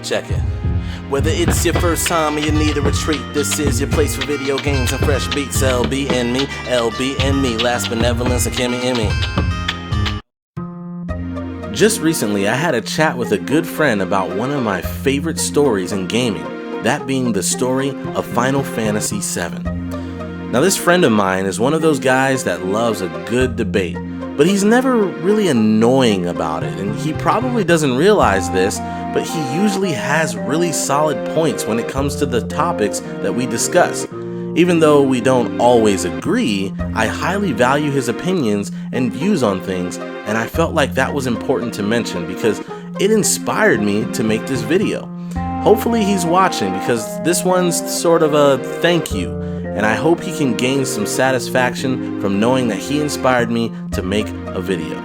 Check it. Whether it's your first time or you need a retreat, this is your place for video games and fresh beats. LBnMie, LBnMie, last BeNeVoLeNcE and canon. Just recently, I had a chat with a good friend about one of my favorite stories in gaming, that being the story of Final Fantasy VII. Now, this friend of mine is one of those guys that loves a good debate, but he's never really annoying about it, and he probably doesn't realize this, but he usually has really solid points when it comes to the topics that we discuss. Even though we don't always agree, I highly value his opinions and views on things, and I felt like that was important to mention because it inspired me to make this video. Hopefully he's watching because this one's sort of a thank you, and I hope he can gain some satisfaction from knowing that he inspired me to make a video.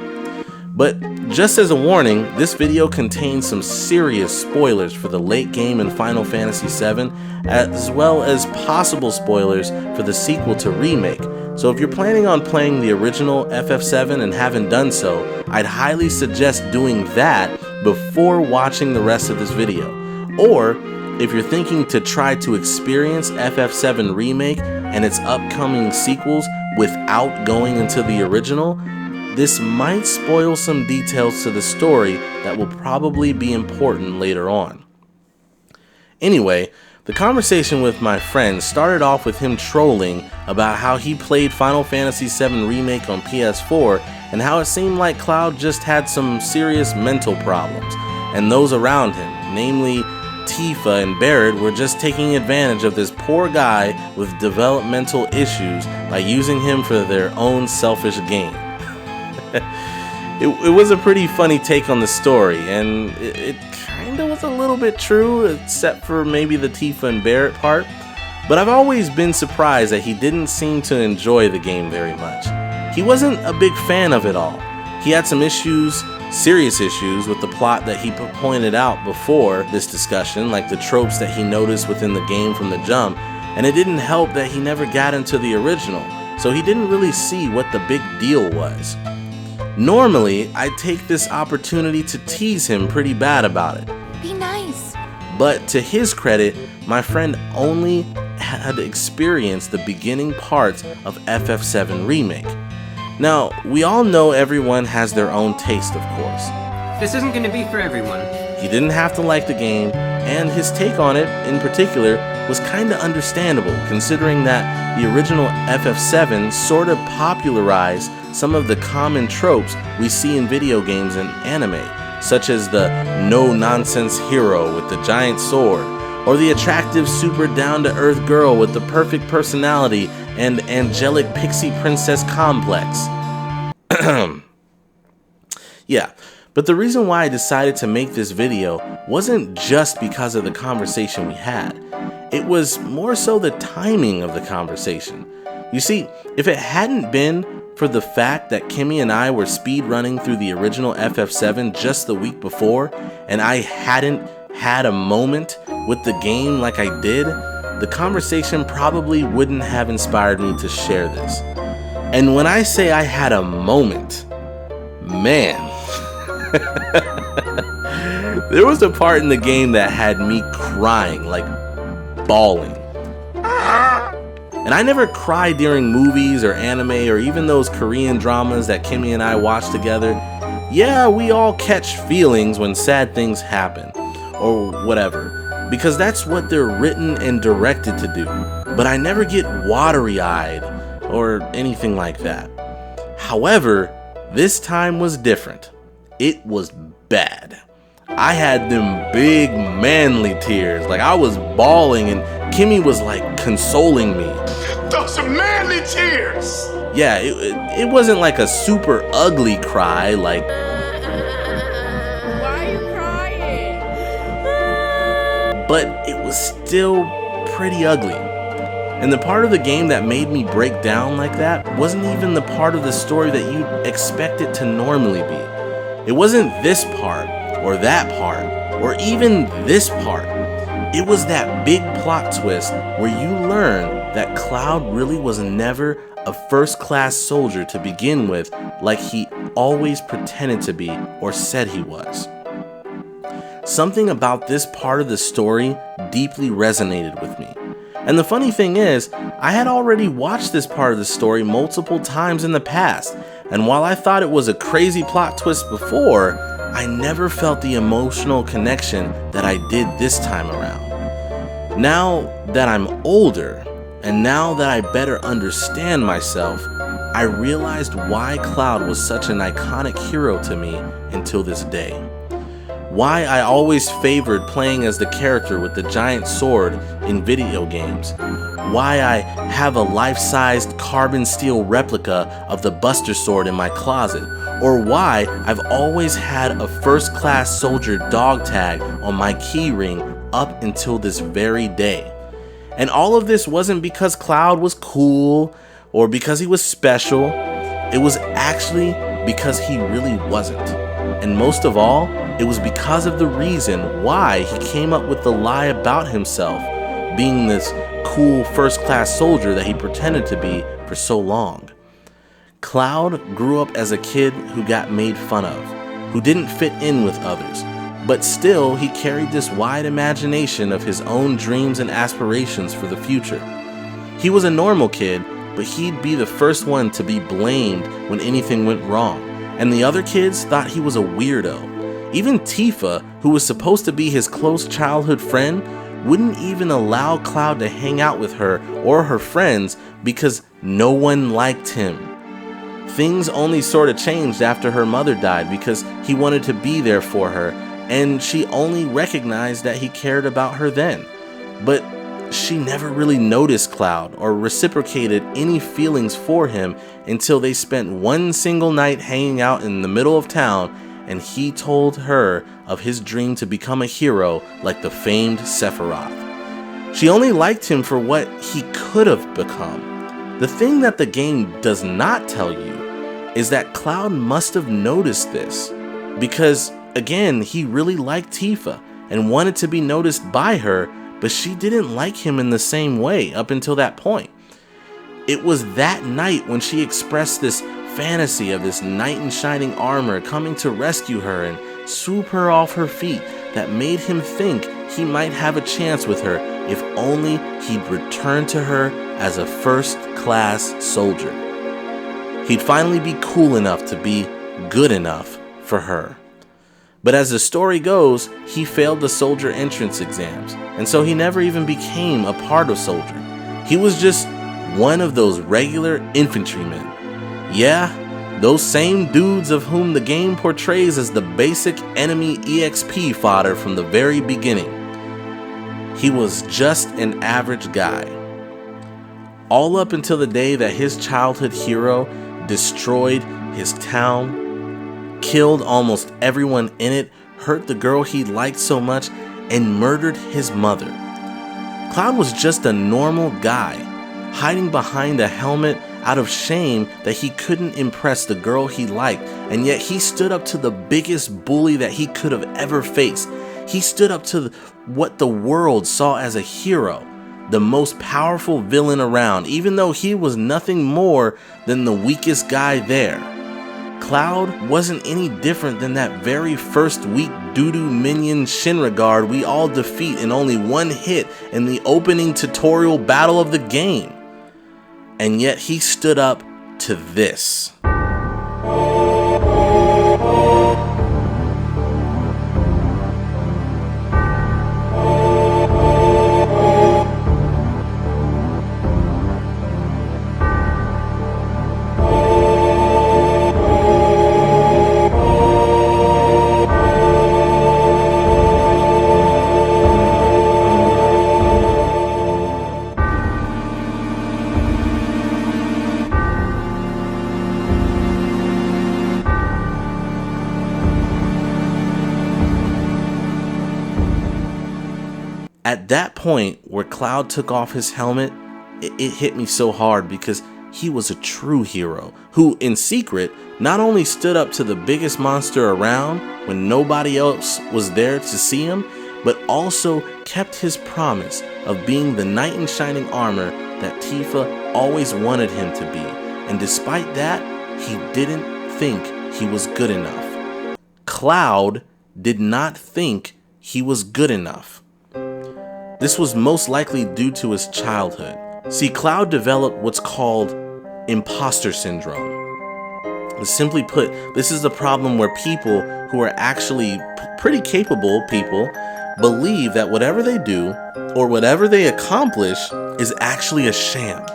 But just as a warning, this video contains some serious spoilers for the late game in Final Fantasy VII, as well as possible spoilers for the sequel to Remake. So if you're planning on playing the original FF7 and haven't done so, I'd highly suggest doing that before watching the rest of this video. Or if you're thinking to try to experience FF7 Remake and its upcoming sequels without going into the original, this might spoil some details to the story that will probably be important later on. Anyway, the conversation with my friend started off with him trolling about how he played Final Fantasy VII Remake on PS4 and how it seemed like Cloud just had some serious mental problems, and those around him, namely Tifa and Barrett, were just taking advantage of this poor guy with developmental issues by using him for their own selfish gain. It was a pretty funny take on the story, and it kind of was a little bit true, except for maybe the Tifa and Barrett part, but I've always been surprised that he didn't seem to enjoy the game very much. He wasn't a big fan of it all. He had some issues, serious issues, with the plot that he pointed out before this discussion, like the tropes that he noticed within the game from the jump, and it didn't help that he never got into the original, so he didn't really see what the big deal was. Normally, I take this opportunity to tease him pretty bad about it. Be nice. But to his credit, my friend only had experienced the beginning parts of FF7 Remake. Now, we all know everyone has their own taste, of course. This isn't going to be for everyone. He didn't have to like the game, and his take on it, in particular, was kinda understandable, considering that the original FF7 sorta popularized some of the common tropes we see in video games and anime, such as the no-nonsense hero with the giant sword, or the attractive super down-to-earth girl with the perfect personality and angelic pixie princess complex. Yeah, but the reason why I decided to make this video wasn't just because of the conversation we had. It was more so the timing of the conversation. You see, if it hadn't been for the fact that Kimmy and I were speed running through the original FF7 just the week before, and I hadn't had a moment with the game like I did, the conversation probably wouldn't have inspired me to share this. And when I say I had a moment, man, there was a part in the game that had me crying, like bawling. And I never cry during movies or anime or even those Korean dramas that Kimmy and I watch together. Yeah, we all catch feelings when sad things happen, or whatever, because that's what they're written and directed to do. But I never get watery-eyed or anything like that. However, this time was different. It was bad. I had them big manly tears, like I was bawling and Kimmy was like consoling me. Those are manly tears! Yeah, it wasn't like a super ugly cry, like... Why are you crying? But it was still pretty ugly. And the part of the game that made me break down like that wasn't even the part of the story that you'd expect it to normally be. It wasn't this part, or that part, or even this part. It was that big plot twist where you learn that Cloud really was never a first-class soldier to begin with, like he always pretended to be or said he was. something about this part of the story deeply resonated with me. And the funny thing is, I had already watched this part of the story multiple times in the past, and while I thought it was a crazy plot twist before, I never felt the emotional connection that I did this time around. Now that I'm older, and now that I better understand myself, I realized why Cloud was such an iconic hero to me until this day. Why I always favored playing as the character with the giant sword in video games. Why I have a life-sized carbon steel replica of the Buster Sword in my closet. Or why I've always had a first-class soldier dog tag on my keyring up until this very day. And all of this wasn't because Cloud was cool or because he was special. It was actually because he really wasn't. And most of all, it was because of the reason why he came up with the lie about himself being this cool first-class soldier that he pretended to be for so long. Cloud grew up as a kid who got made fun of, who didn't fit in with others, but still he carried this wide imagination of his own dreams and aspirations for the future. He was a normal kid, but he'd be the first one to be blamed when anything went wrong, and the other kids thought he was a weirdo. Even Tifa, who was supposed to be his close childhood friend, wouldn't even allow Cloud to hang out with her or her friends because no one liked him. Things only sort of changed after her mother died because he wanted to be there for her, and she only recognized that he cared about her then. But she never really noticed Cloud or reciprocated any feelings for him until they spent one single night hanging out in the middle of town, and he told her of his dream to become a hero like the famed Sephiroth. She only liked him for what he could have become. The thing that the game does not tell you is that Cloud must have noticed this, because again, he really liked Tifa and wanted to be noticed by her, but she didn't like him in the same way up until that point. It was that night when she expressed this fantasy of this knight in shining armor coming to rescue her and swoop her off her feet that made him think he might have a chance with her if only he'd return to her as a first-class soldier. He'd finally be cool enough to be good enough for her. But as the story goes, he failed the soldier entrance exams, and so he never even became a part of soldier. He was just one of those regular infantrymen. Yeah, those same dudes of whom the game portrays as the basic enemy EXP fodder from the very beginning. He was just an average guy. All up until the day that his childhood hero destroyed his town, killed almost everyone in it, hurt the girl he liked so much, and murdered his mother. Cloud was just a normal guy, hiding behind a helmet out of shame that he couldn't impress the girl he liked, and yet he stood up to the biggest bully that he could have ever faced. He stood up to what the world saw as a hero, the most powerful villain around, even though he was nothing more than the weakest guy there. Cloud wasn't any different than that very first weak doo-doo minion Shinra guard we all defeat in only one hit in the opening tutorial battle of the game. And yet he stood up to this. At that point where Cloud took off his helmet, it hit me so hard because he was a true hero who, in secret, not only stood up to the biggest monster around when nobody else was there to see him, but also kept his promise of being the knight in shining armor that Tifa always wanted him to be. And despite that, he didn't think he was good enough. Cloud did not think he was good enough. This was most likely due to his childhood. See, Cloud developed what's called imposter syndrome. Simply put, this is the problem where people who are actually pretty capable people believe that whatever they do or whatever they accomplish is actually a sham.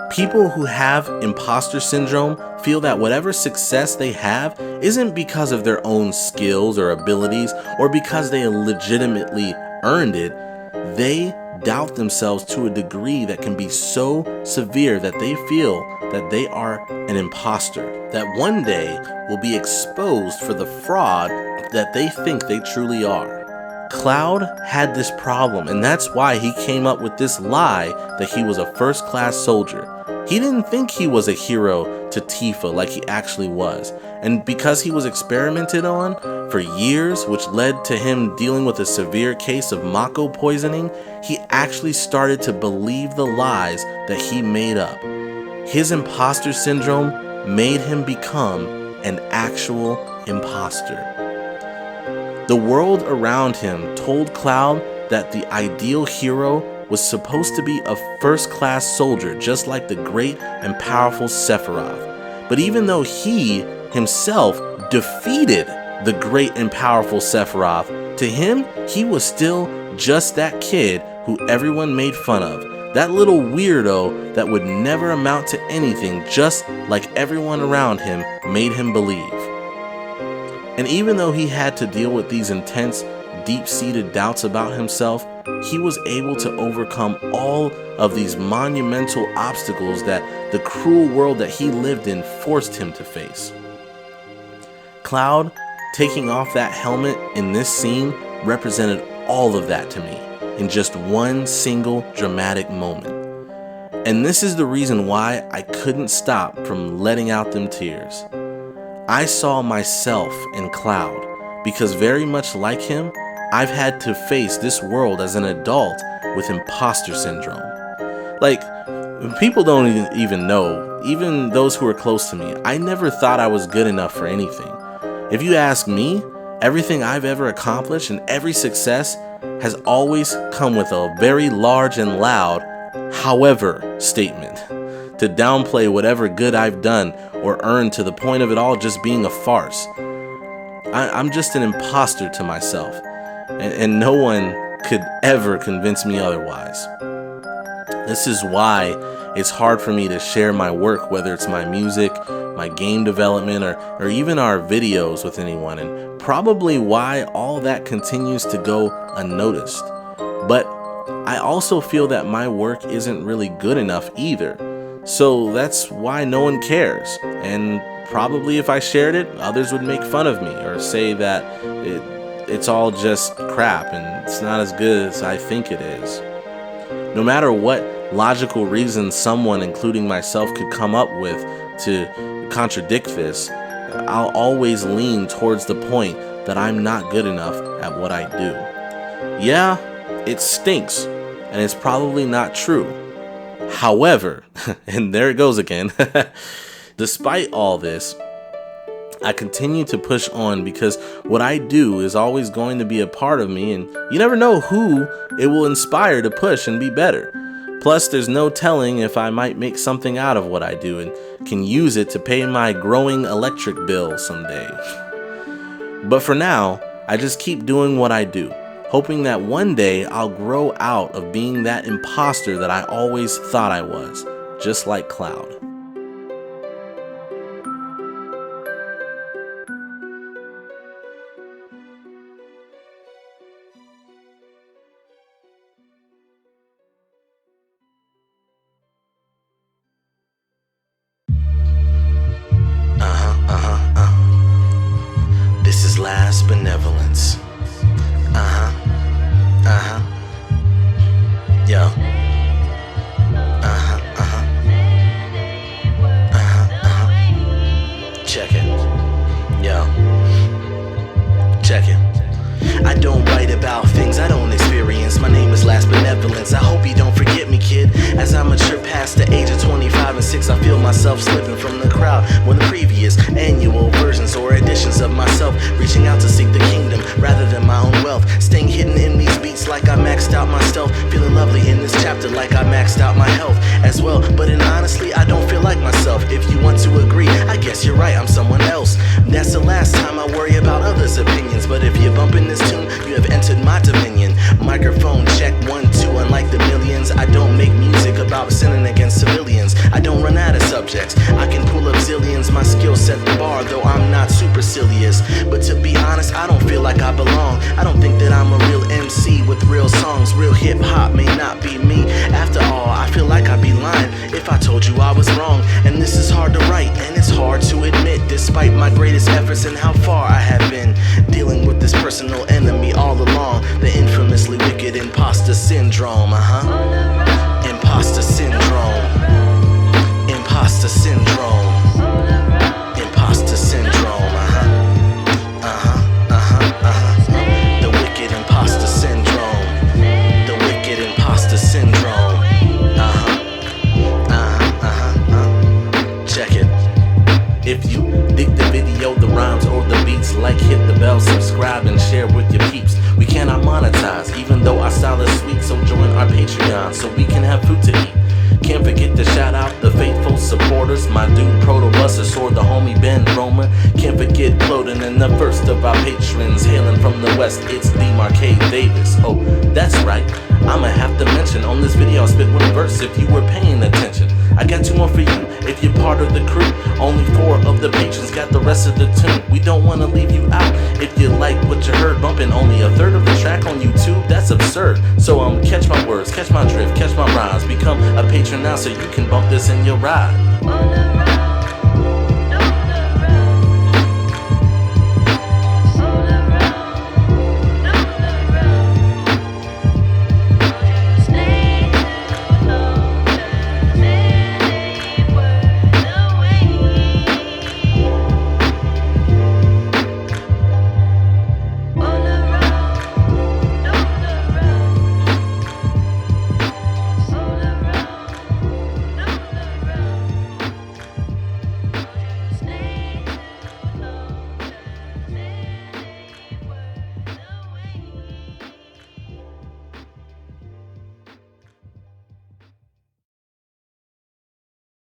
People who have imposter syndrome feel that whatever success they have isn't because of their own skills or abilities or because they legitimately earned it. They doubt themselves to a degree that can be so severe that they feel that they are an imposter, that one day will be exposed for the fraud that they think they truly are. Cloud had this problem, and that's why he came up with this lie that he was a first-class soldier. He didn't think he was a hero to Tifa like he actually was, and because he was experimented on for years, which led to him dealing with a severe case of Mako poisoning, he actually started to believe the lies that he made up. His imposter syndrome made him become an actual imposter. The world around him told Cloud that the ideal hero was supposed to be a first-class soldier, just like the great and powerful Sephiroth. But even though he himself defeated the great and powerful Sephiroth, to him, he was still just that kid who everyone made fun of. That little weirdo that would never amount to anything, just like everyone around him made him believe. And even though he had to deal with these intense, deep-seated doubts about himself, he was able to overcome all of these monumental obstacles that the cruel world that he lived in forced him to face. Cloud taking off that helmet in this scene represented all of that to me in just one single dramatic moment. And this is the reason why I couldn't stop from letting out them tears. I saw myself in Cloud because very much like him, I've had to face this world as an adult with imposter syndrome. Like, people don't even know, even those who are close to me, I never thought I was good enough for anything. If you ask me, everything I've ever accomplished and every success has always come with a very large and loud "however" statement to downplay whatever good I've done or earned to the point of it all just being a farce. I'm just an imposter to myself, and no one could ever convince me otherwise. This is why it's hard for me to share my work, whether it's my music, my game development, or even our videos with anyone, and probably why all that continues to go unnoticed. But I also feel that my work isn't really good enough either, so that's why no one cares. And probably if I shared it, others would make fun of me or say that it's all just crap and it's not as good as I think it is. No matter what logical reason someone, including myself, could come up with to contradict this, I'll always lean towards the point that I'm not good enough at what I do. Yeah, it stinks, and it's probably not true. However, and there it goes again, despite all this, I continue to push on because what I do is always going to be a part of me, and you never know who it will inspire to push and be better. Plus, there's no telling if I might make something out of what I do and can use it to pay my growing electric bill someday. But for now, I just keep doing what I do, hoping that one day I'll grow out of being that imposter that I always thought I was, just like Cloud. This is LBn'Mie. Yo. Check it. Yo. Check it. I don't write about things I don't experience. My name is LBn'Mie. I hope you don't forget me, kid. As I mature past the age of 25 and 6, I feel myself slipping from the crowd more than previous annual versions or editions of myself, reaching out to seek the kingdom rather than my own wealth. It's like I maxed out myself, feeling lovely in this chapter like I maxed out my health as well. But honestly, I don't feel like myself. If you want to agree, I guess you're right, I'm someone else. That's the last time I worry about others' opinions. But if you're bumping this tune, you have entered my dominion. Microphone check 1, 2, unlike the millions. I don't make music about sinning against civilians. I don't run out of subjects, I can pull up zillions. My skill set the bar, though I'm not supercilious. But to be honest, I don't feel like I belong. I don't think that I'm a real MC with real songs. Real hip-hop may not be me. After all, I feel like I'd be lying if I told you I was wrong. And this is hard to write, and it's hard to admit, despite my greatest efforts and how far I have been dealing with this personal enemy all along. The infamously wicked imposter syndrome, imposter syndrome. Imposter syndrome. Imposter syndrome, The wicked imposter syndrome. The wicked imposter syndrome. Check it. If you dig the video, the rhymes, or the beats, like, hit the bell, subscribe, and share with your peeps. We cannot monetize, even though our style is sweet, so join our Patreon so we can have food to eat. Can't forget to shout out the faithful supporters, my dude Protobussus or the homie Ben Romer. Can't forget Cloden and the first of our patrons, hailing from the west, it's DeMarque Davis. Oh, that's right, I'ma have to mention on this video I spit one verse if you were paying attention. I got 2 more for you if you're part of the crew. Only 4 of the patrons got the rest of the tune. We don't want to leave you out. If you like what you heard, bumping only a third of the track on YouTube, that's absurd. So catch my words, catch my drift, catch my rhymes. Become a patron now so you can bump this in your ride.